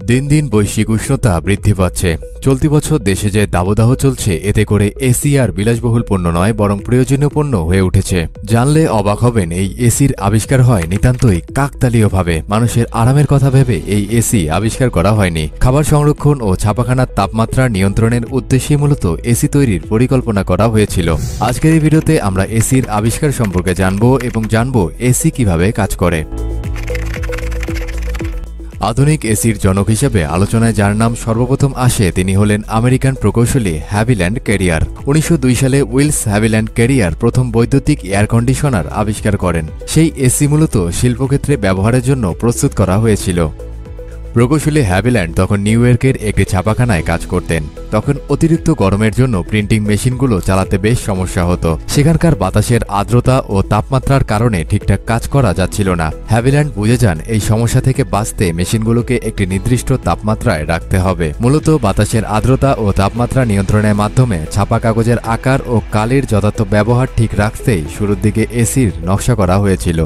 দিন দিন বৈশ্বিক উষ্ণতা বৃদ্ধি পাচ্ছে। চলতি বছর দেশে যে দাবদাহ চলছে, এতে করে এসি আর বিলাসবহুল পণ্য নয়, বরং প্রয়োজনীয় পণ্য হয়ে উঠেছে। জানলে অবাক হবেন, এই এসির আবিষ্কার হয় নিতান্তই কাকতালীয়ভাবে। মানুষের আরামের কথা ভেবে এই এসি আবিষ্কার করা হয়নি। খাবার সংরক্ষণ ও ছাপাখানার তাপমাত্রা নিয়ন্ত্রণের উদ্দেশ্যে মূলত এসি তৈরির পরিকল্পনা করা হয়েছিল। আজকের এই ভিডিওতে আমরা এসির আবিষ্কার সম্পর্কে জানব এবং জানব এসি কিভাবে কাজ করে। আধুনিক এসির জনক হিসেবে আলোচনায় যার নাম সর্বপ্রথম আসে, তিনি হলেন আমেরিকান প্রকৌশলী হ্যাভিল্যান্ড ক্যারিয়ার। 1902 সালে উইলস হ্যাভিল্যান্ড ক্যারিয়ার প্রথম বৈদ্যুতিক এয়ার কন্ডিশনার আবিষ্কার করেন। সেই এসি মূলত শিল্পক্ষেত্রে ব্যবহারের জন্য প্রস্তুত করা হয়েছিল। প্রকৌশলী হ্যাভিল্যান্ড তখন নিউ ইয়র্কের একটি ছাপাখানায় কাজ করতেন। তখন অতিরিক্ত গরমের জন্য প্রিন্টিং মেশিনগুলো চালাতে বেশ সমস্যা হতো। সেখানকার বাতাসের আর্দ্রতা ও তাপমাত্রার কারণে ঠিকঠাক কাজ করা যাচ্ছিল না। হ্যাভিল্যান্ড বুঝে যান, এই সমস্যা থেকে বাঁচতে মেশিনগুলোকে একটি নির্দিষ্ট তাপমাত্রায় রাখতে হবে। মূলত বাতাসের আর্দ্রতা ও তাপমাত্রা নিয়ন্ত্রণের মাধ্যমে ছাপা কাগজের আকার ও কালির যথার্থ ব্যবহার ঠিক রাখতেই শুরুর দিকে এসির নকশা করা হয়েছিল।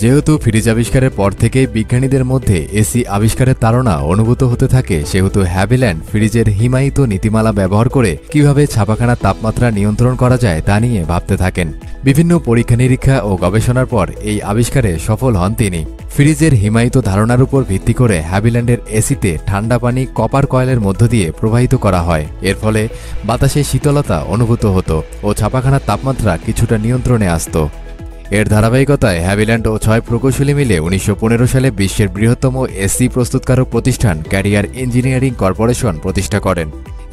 যেহেতু ফ্রিজ আবিষ্কারের পর থেকেই বিজ্ঞানীদের মধ্যে এসি আবিষ্কারের তাড়না অনুভূত হতে থাকে, সেহেতু হ্যাভিল্যান্ড ফ্রিজের হিমায়িত নীতিমালা ব্যবহার করে কিভাবে ছাপাখানার তাপমাত্রা নিয়ন্ত্রণ করা যায় তা নিয়ে ভাবতে থাকেন। বিভিন্ন পরীক্ষা নিরীক্ষা ও গবেষণার পর এই আবিষ্কারে সফল হন তিনি। ফ্রিজের হিমায়িত ধারণার উপর ভিত্তি করে হ্যাভিল্যান্ডের এসিতে ঠান্ডা পানি কপার কয়েলের মধ্য দিয়ে প্রবাহিত করা হয়। এর ফলে বাতাসে শীতলতা অনুভূত হতো ও ছাপাখানার তাপমাত্রা কিছুটা নিয়ন্ত্রণে আসত। এর ধারাবাহিকতায় হ্যাভিল্যান্ড ও 6 প্রকৌশলী মিলে 1915 সালে বিশ্বের বৃহত্তম এসি প্রস্তুতকারক প্রতিষ্ঠান ক্যারিয়ার ইঞ্জিনিয়ারিং কর্পোরেশন প্রতিষ্ঠা করেন।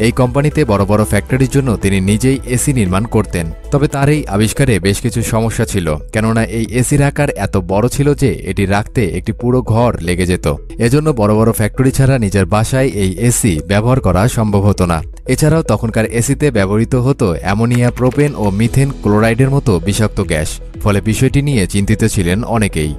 এই কোম্পানিতে বড় বড় ফ্যাক্টরির জন্য তিনি নিজেই এসি নির্মাণ করতেন। তবে তার এই আবিষ্কারে বেশ কিছু সমস্যা ছিল, কেননা এই এসির আকার এত বড় ছিল যে এটি রাখতে একটি পুরো ঘর লেগে যেত। এজন্য বড় বড় ফ্যাক্টরি ছাড়া নিজের বাসায় এই এসি ব্যবহার করা সম্ভব হতো না। এছাড়াও তখনকার এসিতে ব্যবহৃত হতো অ্যামোনিয়া, প্রোপেন ও মিথেন ক্লোরাইডের মতো বিষাক্ত গ্যাস। ফলে বিষয়টি নিয়ে চিন্তিত ছিলেন অনেকেই।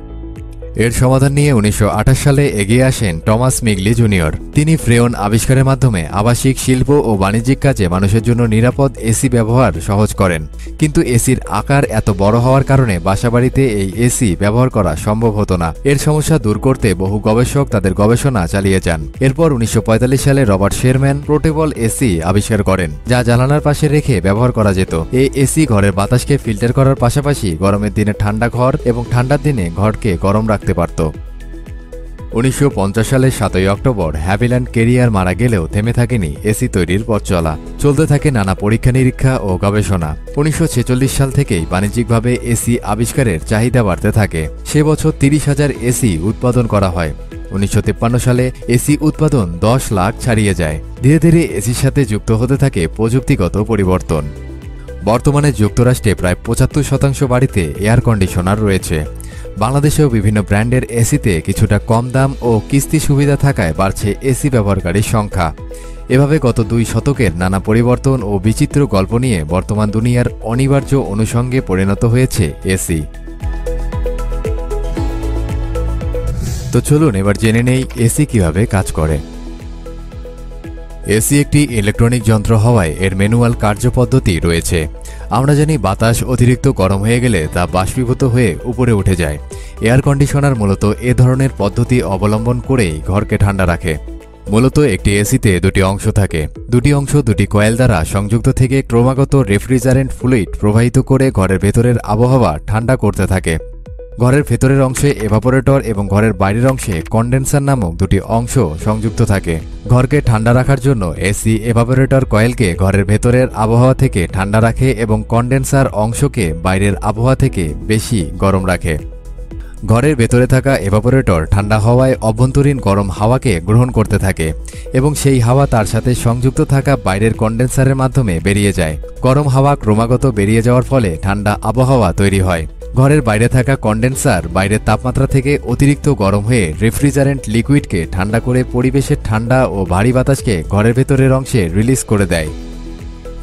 এর সমাধান নিয়ে 1928 সালে এগিয়ে আসেন টমাস মিগলি জুনিয়র। তিনি ফ্রেয়ন আবিষ্কারের মাধ্যমে আবাসিক, শিল্প ও বাণিজ্যিক কাজে মানুষের জন্য নিরাপদ এসি ব্যবহার সহজ করেন। কিন্তু এসির আকার এত বড় হওয়ার কারণে বাসাবাড়িতে এই এসি ব্যবহার করা সম্ভব হতো না। এর সমস্যা দূর করতে বহু গবেষক তাদের গবেষণা চালিয়ে যান। এরপর 1945 সালে রবার্ট শেরম্যান পোর্টেবল এসি আবিষ্কার করেন, যা জানালার পাশে রেখে ব্যবহার করা যেত। এই এসি ঘরের বাতাসকে ফিল্টার করার পাশাপাশি গরমের দিনে ঠান্ডা ঘর এবং ঠান্ডার দিনে ঘরকে গরম রাখতে পারত। 1950 সালের 7 অক্টোবর হ্যাভিল্যান্ড ক্যারিয়ার মারা গেলেও থেমে থাকেনি এসি তৈরির পথ চলা। চলতে থাকে নানা পরীক্ষা নিরীক্ষা ও গবেষণা। 1946 সাল থেকেই বাণিজ্যিকভাবে এসি আবিষ্কারের চাহিদা বাড়তে থাকে। সে বছর 30,000 এসি উৎপাদন করা হয়। 1953 সালে এসি উৎপাদন 10 লাখ ছাড়িয়ে যায়। ধীরে ধীরে এসির সাথে যুক্ত হতে থাকে প্রযুক্তিগত পরিবর্তন। বর্তমানে যুক্তরাষ্ট্রে প্রায় 75% বাড়িতে এয়ার কন্ডিশনার রয়েছে। বাংলাদেশেও বিভিন্ন ব্র্যান্ডের এসিতে কিছুটা কম দাম ও কিস্তি সুবিধা থাকায় বাড়ছে এসি ব্যবহারকারীর সংখ্যা। এভাবে গত 2 শতকের নানা পরিবর্তন ও বিচিত্র গল্প নিয়ে বর্তমান দুনিয়ার অনিবার্য অনুষঙ্গে পরিণত হয়েছে এসি। তো চলুন এবার জেনে নেই এসি কিভাবে কাজ করে। এসি একটি ইলেকট্রনিক যন্ত্র হওয়ায় এর ম্যানুয়াল কার্যপদ্ধতি রয়েছে। আমরা জানি বাতাস অতিরিক্ত গরম হয়ে গেলে তা বাষ্পীভূত হয়ে উপরে উঠে যায়। এয়ার কন্ডিশনার মূলত এ ধরনের পদ্ধতি অবলম্বন করেই ঘরকে ঠান্ডা রাখে। মূলত একটি এসিতে 2টি অংশ থাকে। 2টি অংশ 2টি কয়েল দ্বারা সংযুক্ত থেকে ক্রমাগত রেফ্রিজারেন্ট ফ্লুইড প্রবাহিত করে ঘরের ভেতরের আবহাওয়া ঠান্ডা করতে থাকে। ঘরের ভেতরের অংশে এভাপোরেটর এবং ঘরের বাইরের অংশে কন্ডেন্সার নামক 2টি অংশ সংযুক্ত থাকে। ঘরকে ঠান্ডা রাখার জন্য এসি এভাপোরেটর কয়েলকে ঘরের ভেতরের আবহাওয়া থেকে ঠান্ডা রাখে এবং কন্ডেন্সার অংশকে বাইরের আবহাওয়া থেকে বেশি গরম রাখে। ঘরের ভেতরে থাকা এভাপোরেটর ঠান্ডা হওয়ায় অভ্যন্তরীণ গরম হাওয়াকে গ্রহণ করতে থাকে এবং সেই হাওয়া তার সাথে সংযুক্ত থাকা বাইরের কন্ডেন্সারের মাধ্যমে বেরিয়ে যায়। গরম হাওয়া ক্রমাগত বেরিয়ে যাওয়ার ফলে ঠান্ডা আবহাওয়া তৈরি হয়। ঘরের বাইরে থাকা কন্ডেন্সার বাইরের তাপমাত্রা থেকে অতিরিক্ত গরম হয়ে রেফ্রিজারেন্ট লিকুইডকে ঠান্ডা করে পরিবেশের ঠান্ডা ও ভারী বাতাসকে ঘরের ভেতরের অংশে রিলিজ করে দেয়।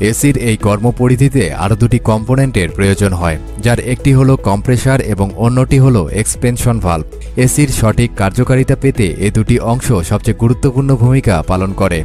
এসির এই কর্মপরিধিতে আরও 2টি কম্পোনেন্টের প্রয়োজন হয়, যার একটি হলো কম্প্রেসার এবং অন্যটি হলো এক্সপেনশন ভালভ। এসির সঠিক কার্যকারিতা পেতে এই 2টি অংশ সবচেয়ে গুরুত্বপূর্ণ ভূমিকা পালন করে।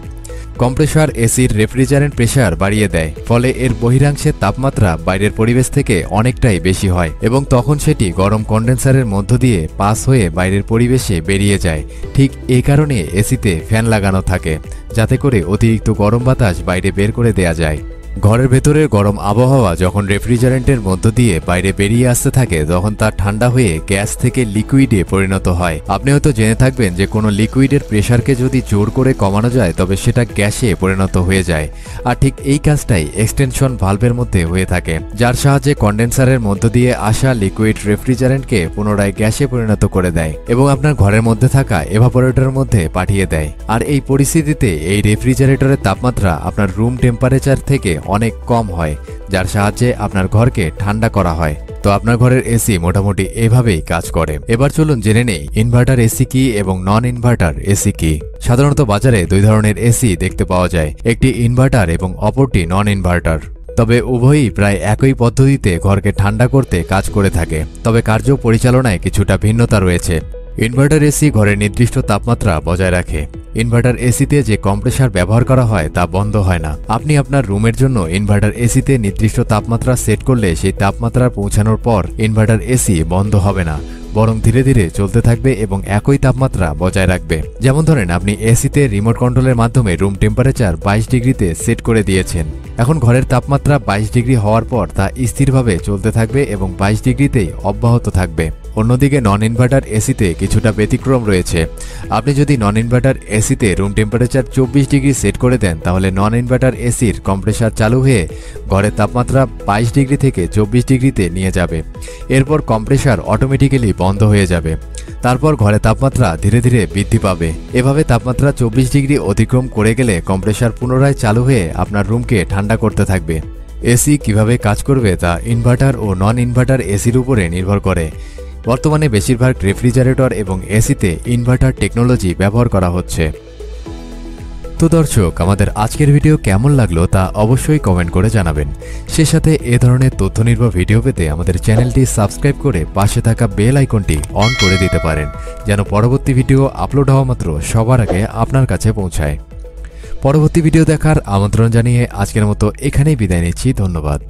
কম্প্রেসর এসির রেফ্রিজারেন্ট প্রেসার বাড়িয়ে দেয়, ফলে এর বহিরাংশের তাপমাত্রা বাইরের পরিবেশ থেকে অনেকটাই বেশি হয় এবং তখন সেটি গরম কন্ডেন্সারের মধ্য দিয়ে পাস হয়ে বাইরের পরিবেশে বেরিয়ে যায়। ঠিক এই কারণে এসিতে ফ্যান লাগানো থাকে, যাতে করে অতিরিক্ত গরম বাতাস বাইরে বের করে দেয়া যায়। ঘরের ভেতরের গরম আবহাওয়া যখন রেফ্রিজারেন্টের মধ্য দিয়ে বাইরে বেরিয়ে আসতে থাকে, তখন তা ঠান্ডা হয়ে গ্যাস থেকে লিকুইডে পরিণত হয়। আপনি হয়তো জেনে থাকবেন যে কোনো লিকুইডের প্রেসারকে যদি জোর করে কমানো যায় তবে সেটা গ্যাসে পরিণত হয়ে যায়। আর ঠিক এই কাজটাই এক্সটেনশন ভালভের মধ্যে হয়ে থাকে, যার সাহায্যে কন্ডেন্সারের মধ্য দিয়ে আসা লিকুইড রেফ্রিজারেন্টকে পুনরায় গ্যাসে পরিণত করে দেয় এবং আপনার ঘরের মধ্যে থাকা এভাপোরেটরের মধ্যে পাঠিয়ে দেয়। আর এই পরিস্থিতিতে এই রেফ্রিজারেটরের তাপমাত্রা আপনার রুম টেম্পারেচার থেকে অনেক কম হয়, যার সাহায্যে আপনার ঘরকে ঠান্ডা করা হয়। তো আপনার ঘরের এসি মোটামুটি এভাবেই কাজ করে। এবার চলুন জেনে নেই ইনভার্টার এসি কি এবং নন ইনভার্টার এসি কি। সাধারণত বাজারে দুই ধরনের এসি দেখতে পাওয়া যায়, একটি ইনভার্টার এবং অপরটি নন ইনভার্টার। তবে উভয়ই প্রায় একই পদ্ধতিতে ঘরকে ঠান্ডা করতে কাজ করে থাকে, তবে কার্য পরিচালনায় কিছুটা ভিন্নতা রয়েছে। ইনভার্টার এসি ঘরের নির্দিষ্ট তাপমাত্রা বজায় রাখে। ইনভার্টার এসিতে যে কম্প্রেসার ব্যবহার করা হয় তা বন্ধ হয় না। আপনি আপনার রুমের জন্য ইনভার্টার এসিতে নির্দিষ্ট তাপমাত্রা সেট করলে সেই তাপমাত্রা পৌঁছানোর পর ইনভার্টার এসি বন্ধ হবে না, বরং ধীরে ধীরে চলতে থাকবে এবং একই তাপমাত্রা বজায় রাখবে। যেমন ধরেন আপনি এসিতে রিমোট কন্ট্রোলের মাধ্যমে রুম টেম্পারেচার 22 ডিগ্রিতে সেট করে দিয়েছেন। এখন ঘরের তাপমাত্রা 22 ডিগ্রি হওয়ার পর তা স্থিরভাবে চলতে থাকবে এবং 22 ডিগ্রিতেই অব্যাহত থাকবে। অন্যদিকে নন ইনভার্টার এসিতে কিছুটা ব্যতিক্রম রয়েছে। আপনি যদি নন ইনভার্টার এসিতে রুম টেম্পারেচার 24 ডিগ্রি সেট করে দেন, তাহলে নন ইনভার্টার এসির কম্প্রেসার চালু হয়ে ঘরের তাপমাত্রা 22 ডিগ্রি থেকে 24 ডিগ্রিতে নিয়ে যাবে। এরপর কম্প্রেসার অটোমেটিক্যালি বন্ধ হয়ে যাবে। তারপর ঘরের তাপমাত্রা ধীরে ধীরে বৃদ্ধি পাবে। এভাবে তাপমাত্রা 24 ডিগ্রি অতিক্রম করে গেলে কম্প্রেসার পুনরায় চালু হয়ে আপনার রুমকে ঠান্ডা করতে থাকবে। এসি কিভাবে কাজ করবে তা ইনভার্টার ও নন ইনভার্টার এসির উপরে নির্ভর করে। বর্তমানে বেশিরভাগ রেফ্রিজারেটর এবং এসিতে ইনভার্টার টেকনোলজি ব্যবহার করা হচ্ছে। তো দর্শক, আমাদের আজকের ভিডিও কেমন লাগলো তা অবশ্যই কমেন্ট করে জানাবেন। সে সাথে এ ধরনের তথ্য নির্ভর ভিডিও পেতে আমাদের চ্যানেলটি সাবস্ক্রাইব করে পাশে থাকা বেল আইকনটি অন করে দিতে পারেন, যেন পরবর্তী ভিডিও আপলোড হওয়া মাত্র সবার আগে আপনার কাছে পৌঁছায়। পরবর্তী ভিডিও দেখার আমন্ত্রণ জানিয়ে আজকের মতো এখানেই বিদায় নিচ্ছি। ধন্যবাদ।